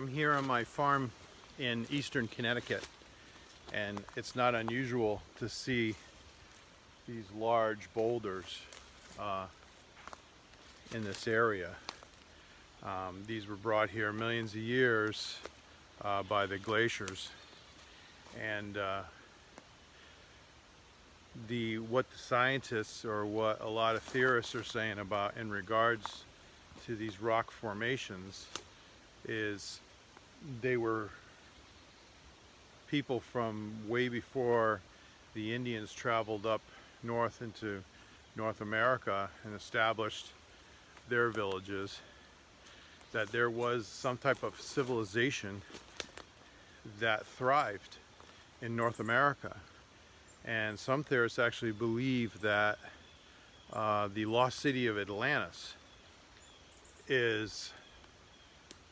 I'm here on my farm in eastern Connecticut, and it's not unusual to see these large boulders in this area. These were brought here millions of years by the glaciers, and what the scientists, or what a lot of theorists are saying about in regards to these rock formations, is they were people from way before the Indians traveled up north into North America and established their villages, that there was some type of civilization that thrived in North America. And some theorists actually believe that the lost city of Atlantis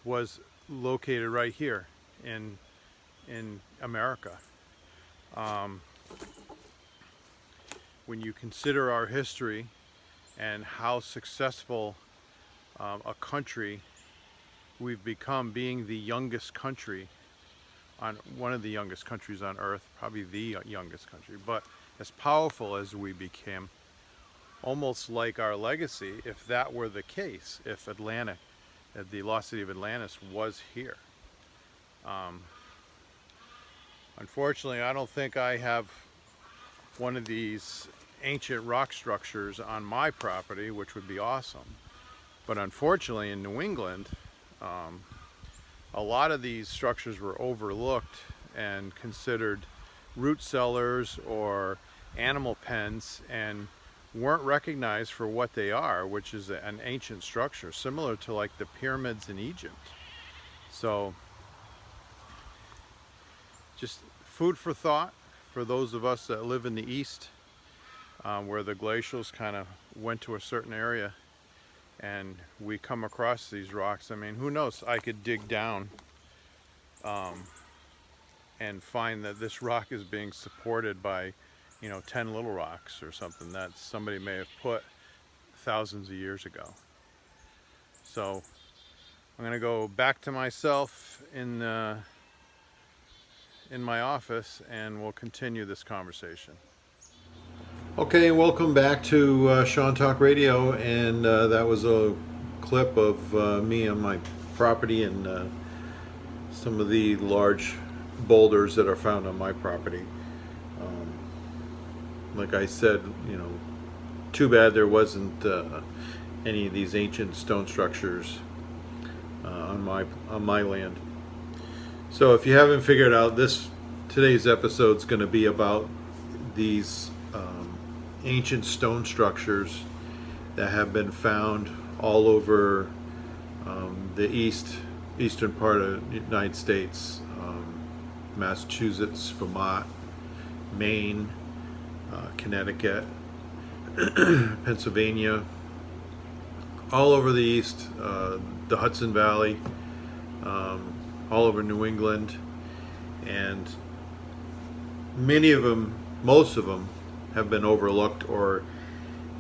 was located right here in America. When you consider our history and how successful a country we've become, being the youngest country one of the youngest countries on earth, probably the youngest country, but as powerful as we became, almost like our legacy, if that were the case, if the lost city of Atlantis was here. Unfortunately, I don't think I have one of these ancient rock structures on my property, which would be awesome. But unfortunately, in New England, a lot of these structures were overlooked and considered root cellars or animal pens, and weren't recognized for what they are, which is an ancient structure, similar to like the pyramids in Egypt. So just food for thought for those of us that live in the east, where the glacials kind of went to a certain area and we come across these rocks. I mean, who knows? I could dig down and find that this rock is being supported by, 10 little rocks or something that somebody may have put thousands of years ago. So I'm going to go back to myself in my office, and we'll continue this conversation. Okay, welcome back to Sean Talk Radio, and that was a clip of me on my property and some of the large boulders that are found on my property. Like I said, too bad there wasn't any of these ancient stone structures on my land. So if you haven't figured out, today's episode is going to be about these ancient stone structures that have been found all over the eastern part of the United States, Massachusetts, Vermont, Maine, Connecticut, Pennsylvania, all over the east, the Hudson Valley, all over New England, and most of them have been overlooked or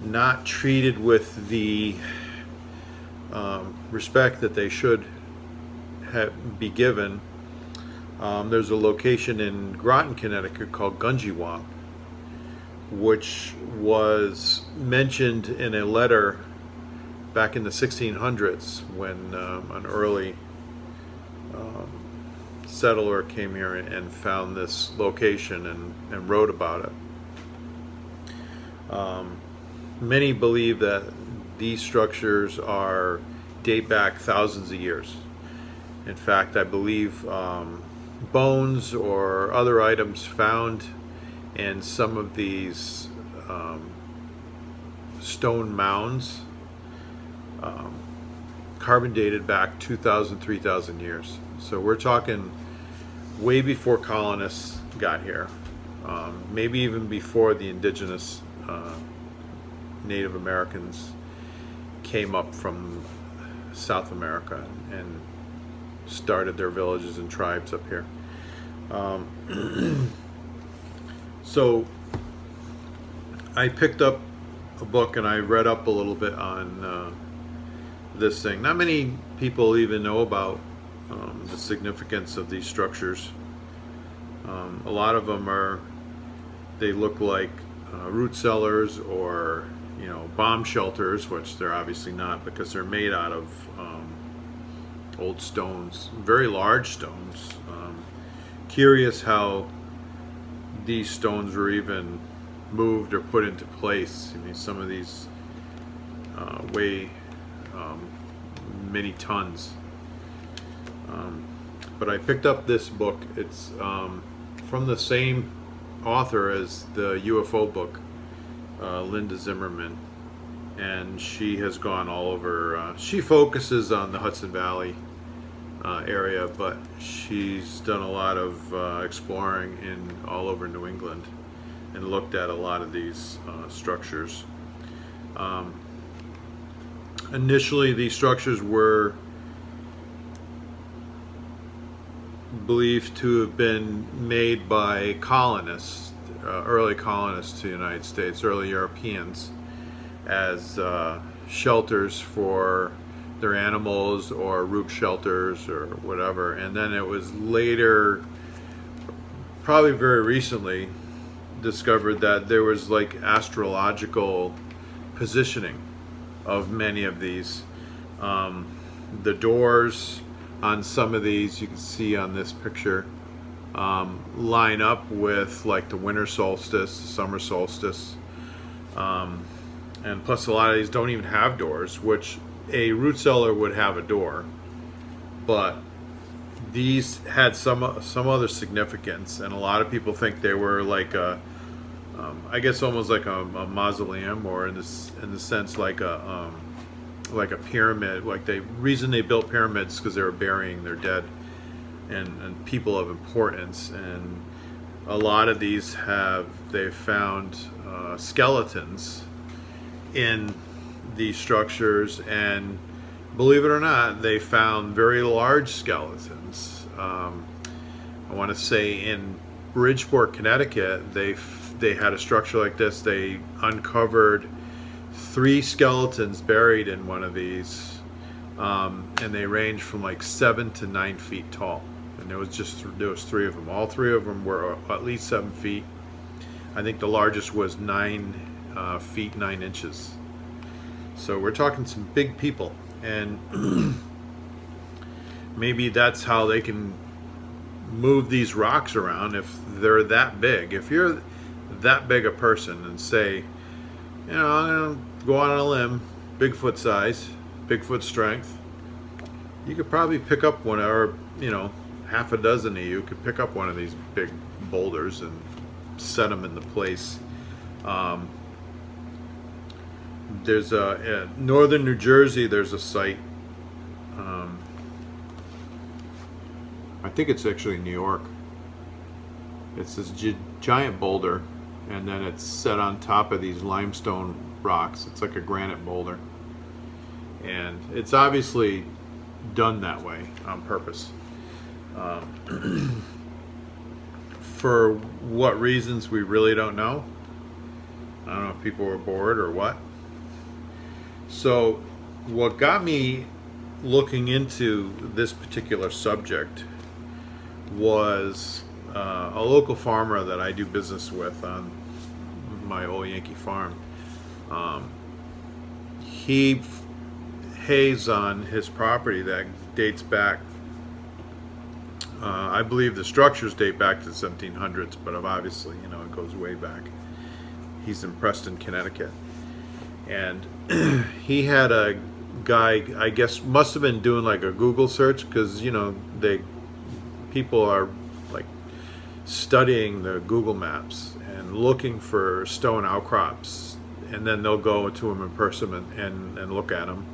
not treated with the respect that they should be given. There's a location in Groton, Connecticut called Gunjiwap, which was mentioned in a letter back in the 1600s when an early settler came here and found this location and wrote about it. Many believe that these structures date back thousands of years. In fact, I believe bones or other items found in some of these stone mounds carbon dated back 2,000, 3,000 years. So we're talking way before colonists got here, maybe even before the indigenous Native Americans came up from South America and started their villages and tribes up here. So I picked up a book and I read up a little bit on this thing. Not many people even know about the significance of these structures. A lot of them they look like root cellars or bomb shelters, which they're obviously not because they're made out of old stones, very large stones. Curious how these stones were even moved or put into place. I mean, some of these weigh many tons. But I picked up this book. It's from the same author as the UFO book, Linda Zimmerman, and she has gone all over. She focuses on the Hudson Valley area, but she's done a lot of exploring in all over New England and looked at a lot of these structures. Initially, these structures were believed to have been made by colonists, early colonists to the United States, early Europeans, as shelters for their animals or root shelters or whatever. And then it was later, probably very recently, discovered that there was like astrological positioning of many of these. The doors on some of these, you can see on this picture, line up with like the winter solstice, summer solstice, and plus a lot of these don't even have doors, which a root cellar would have a door, but these had some other significance, and a lot of people think they were like a, I guess almost like a mausoleum, or in the sense like a pyramid. Like the reason they built pyramids because they were burying their dead and people of importance, and a lot of these they've found skeletons in these structures, and believe it or not, they found very large skeletons. I want to say in Bridgeport, Connecticut, they had a structure like this. They uncovered 3 skeletons buried in one of these, and they range from like 7 to 9 feet tall. And there was 3 of them. All 3 of them were at least 7 feet. I think the largest was 9 feet 9 inches. So we're talking some big people, and maybe that's how they can move these rocks around if they're that big. If you're that big a person and say, I'm gonna go out on a limb, Bigfoot size, Bigfoot strength, you could probably pick up one, or half a dozen of you could pick up one of these big boulders and set them into place. There's in northern New Jersey, there's a site, I think it's actually New York. It's this giant boulder, and then it's set on top of these limestone rocks. It's like a granite boulder, and it's obviously done that way on purpose. For what reasons, we really don't know. I don't know if people were bored or what. So what got me looking into this particular subject was a local farmer that I do business with on my old Yankee farm. He hays on his property that dates back, I believe the structures date back to the 1700s, but obviously, it goes way back. He's in Preston, Connecticut. And he had a guy, I guess, must have been doing like a Google search, because, people are like studying the Google Maps and looking for stone outcrops, and then they'll go to them in person and look at them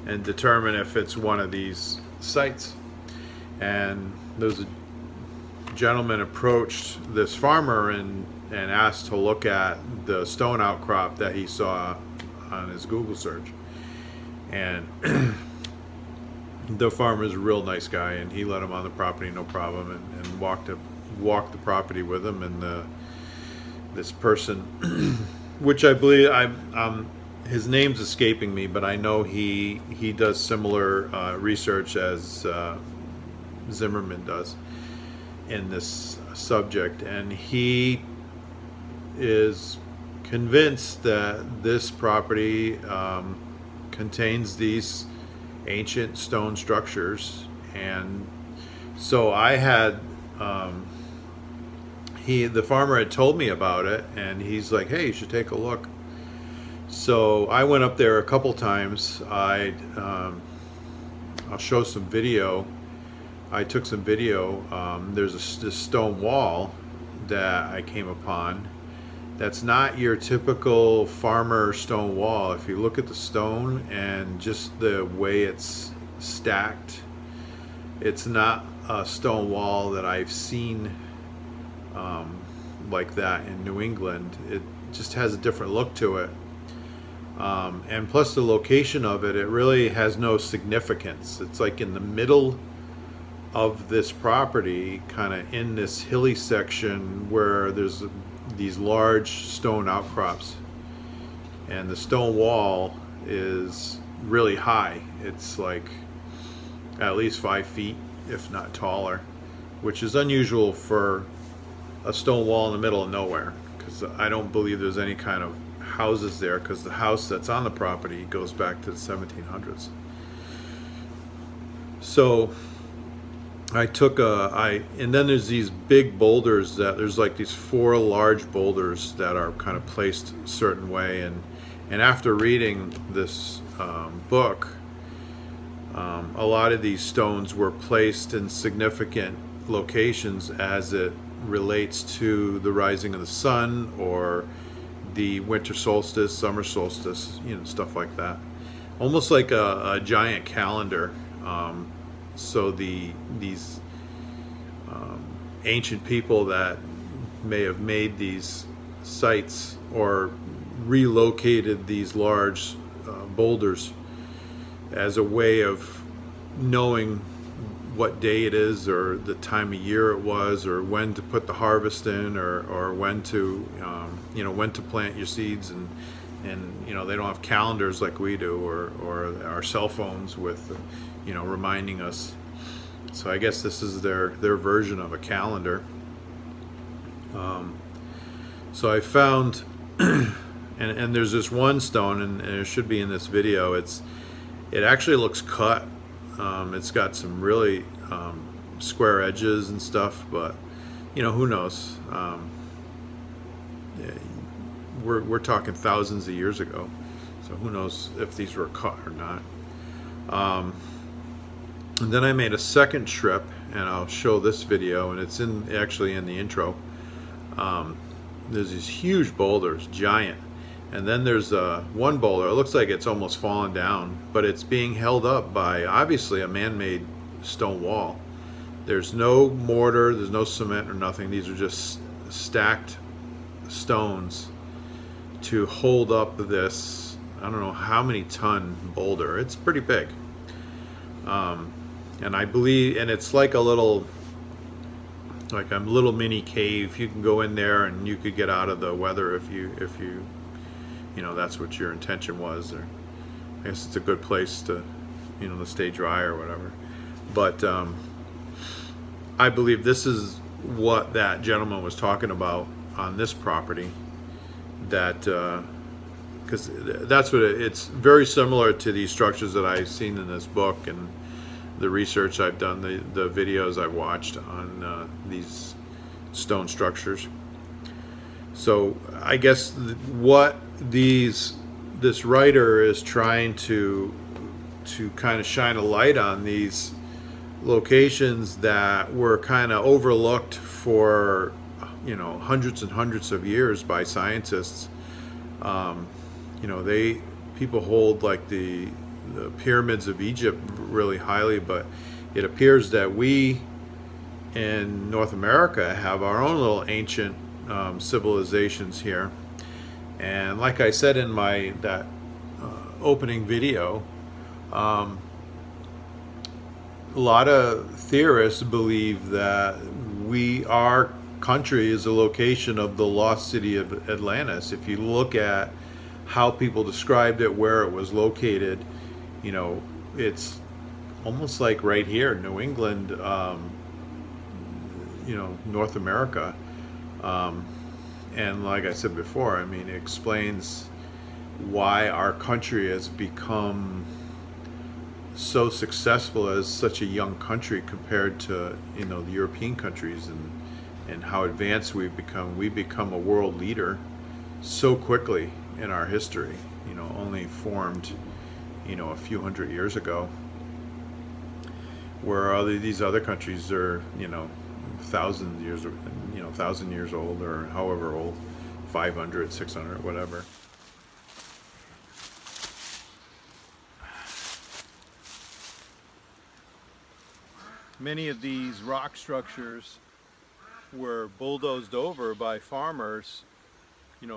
and determine if it's one of these sites. And there's a gentleman approached this farmer and asked to look at the stone outcrop that he saw on his Google search. And the farmer's a real nice guy, and he let him on the property, no problem, and walked the property with him. And this person, which I believe his name's escaping me, but I know he does similar research as Zimmerman does in this subject, and he is convinced that this property contains these ancient stone structures. And so I had the farmer had told me about it, and he's like, hey, you should take a look. So I went up there a couple times. I'll show some video. I took some video. There's this stone wall that I came upon. That's not your typical farmer stone wall. If you look at the stone and just the way it's stacked, it's not a stone wall that I've seen like that in New England. It just has a different look to it. And plus the location of it, it really has no significance. It's like in the middle of this property, kind of in this hilly section where there's these large stone outcrops, and the stone wall is really high. It's like at least 5 feet, if not taller, which is unusual for a stone wall in the middle of nowhere, because I don't believe there's any kind of houses there, because the house that's on the property goes back to the 1700s. So I took and then there's these big boulders there's like these 4 large boulders that are kind of placed a certain way, and after reading this book, a lot of these stones were placed in significant locations as it relates to the rising of the sun, or the winter solstice, summer solstice, stuff like that. Almost like a giant calendar. So these ancient people that may have made these sites or relocated these large boulders as a way of knowing what day it is, or the time of year it was, or when to put the harvest in, or when to when to plant your seeds, and they don't have calendars like we do, or our cell phones with reminding us. So I guess this is their version of a calendar. So I found and there's this one stone, and it should be in this video. It actually looks cut. It's got some really square edges and stuff, but who knows? We're talking thousands of years ago, so who knows if these were cut or not. And then I made a second trip, and I'll show this video, and it's actually in the intro. There's these huge boulders, giant. And then there's one boulder. It looks like it's almost fallen down, but it's being held up by obviously a man-made stone wall. There's no mortar, there's no cement or nothing. These are just stacked stones to hold up this, I don't know how many ton boulder. It's pretty big. And I believe, and it's like a little mini cave. You can go in there and you could get out of the weather if you that's what your intention was, or I guess it's a good place to to stay dry or whatever. But I believe this is what that gentleman was talking about on this property, that because that's what it's very similar to these structures that I've seen in this book, and the research I've done, the videos I've watched on these stone structures. So I guess what this writer is trying to kind of shine a light on these locations that were kind of overlooked for hundreds and hundreds of years by scientists. People hold like the pyramids of Egypt really highly, but it appears that we in North America have our own little ancient civilizations here. And like I said in that opening video, a lot of theorists believe that our country is a location of the lost city of Atlantis. If you look at how people described it, where it was located, it's almost like right here, New England, North America. Um, and like I said before, I mean, it explains why our country has become so successful as such a young country compared to the European countries, and how advanced we've become. We become a world leader so quickly in our history. Only formed a few hundred years ago, where these other countries are thousand years old, or however old, 500, 600, whatever. Many of these rock structures were bulldozed over by farmers,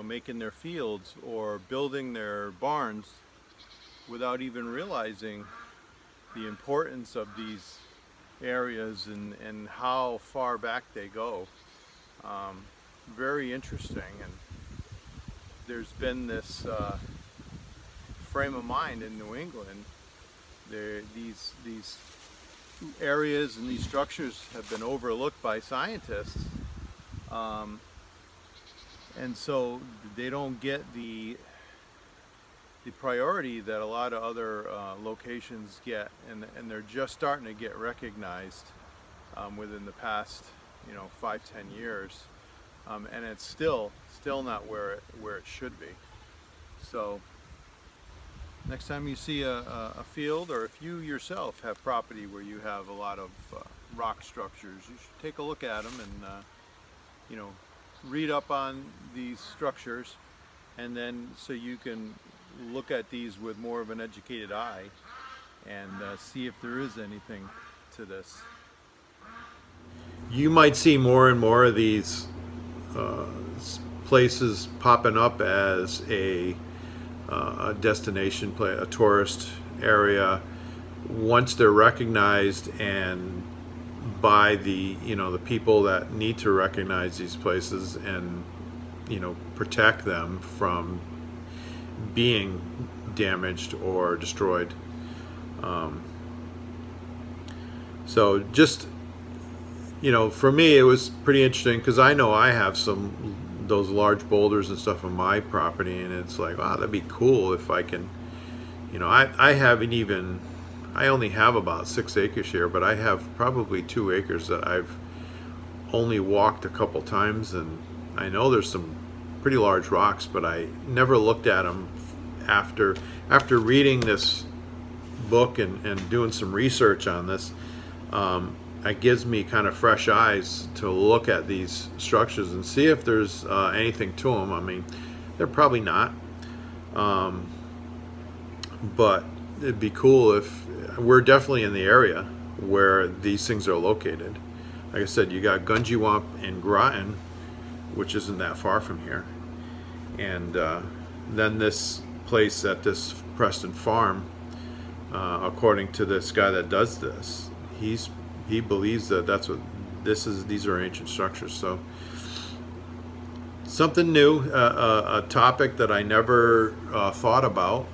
making their fields or building their barns without even realizing the importance of these areas and how far back they go. Very interesting, and there's been this frame of mind in New England. These areas and these structures have been overlooked by scientists, and so they don't get the priority that a lot of other locations get, and they're just starting to get recognized within the past 5-10 years, and it's still not where it should be. So next time you see a field, or if you yourself have property where you have a lot of rock structures, you should take a look at them and read up on these structures, and then so you can look at these with more of an educated eye and see if there is anything to this. You might see more and more of these places popping up as a destination place, a tourist area, once they're recognized and by the people that need to recognize these places and protect them from being damaged or destroyed. So just for me, it was pretty interesting, because I know I have those large boulders and stuff on my property, and it's like, wow, that'd be cool if I can, I only have about 6 acres here, but I have probably 2 acres that I've only walked a couple times, and I know there's some pretty large rocks, but I never looked at them after reading this book and doing some research on this. It gives me kind of fresh eyes to look at these structures and see if there's anything to them. I mean, they're probably not, but it'd be cool if we're definitely in the area where these things are located. Like I said, you got Gunjiwamp and Groton, which isn't that far from here, and then this place at this Preston farm, according to this guy that does this, he believes that that's what this is. These are ancient structures. So something new, a topic that I never thought about,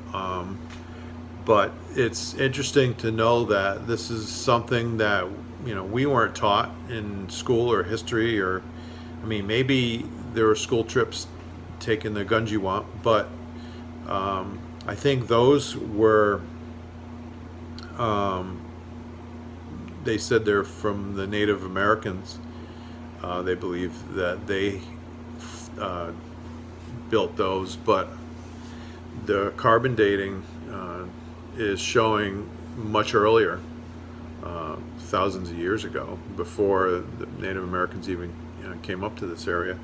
but it's interesting to know that this is something that we weren't taught in school or history, or I mean, maybe there were school trips taking the Gunjiwamp, but I think those were they said they're from the Native Americans. They believe that they built those, but the carbon dating is showing much earlier, thousands of years ago, before the Native Americans even came up to this area.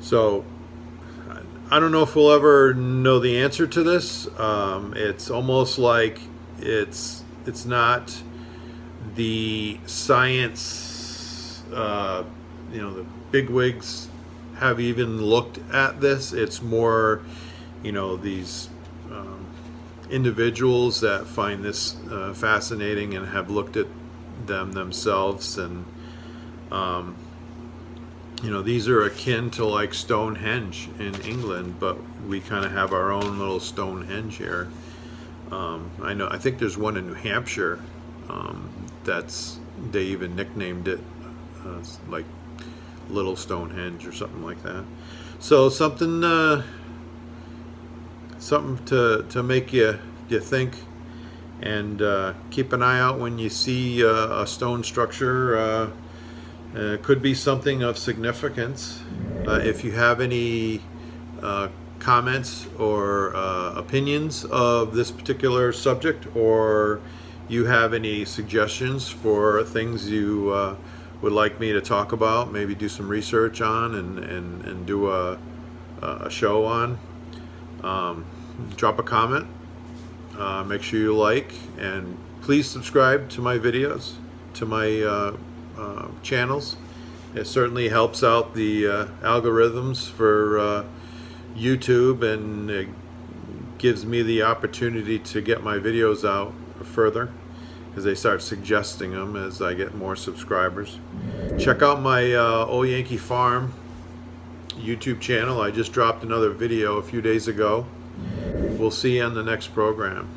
So I don't know if we'll ever know the answer to this. It's almost like it's not the science, the bigwigs have even looked at this. It's more, these individuals that find this fascinating and have looked at them themselves, and these are akin to like Stone Henge in England, but we kind of have our own little Stone Henge here. I think there's one in New Hampshire they even nicknamed it like Little Stone Henge or something like that. So something to make you think, and keep an eye out when you see a stone structure. Could be something of significance. If you have any comments or opinions of this particular subject, or you have any suggestions for things you would like me to talk about, maybe do some research on and do a show on, drop a comment. Make sure you like, and please subscribe to my videos, to my channels. It certainly helps out the algorithms for YouTube, and it gives me the opportunity to get my videos out further, because they start suggesting them as I get more subscribers. Check out my Old Yankee Farm YouTube channel. I just dropped another video a few days ago. We'll see you on the next program.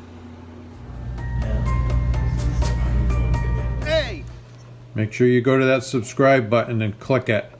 Hey! Make sure you go to that subscribe button and click it.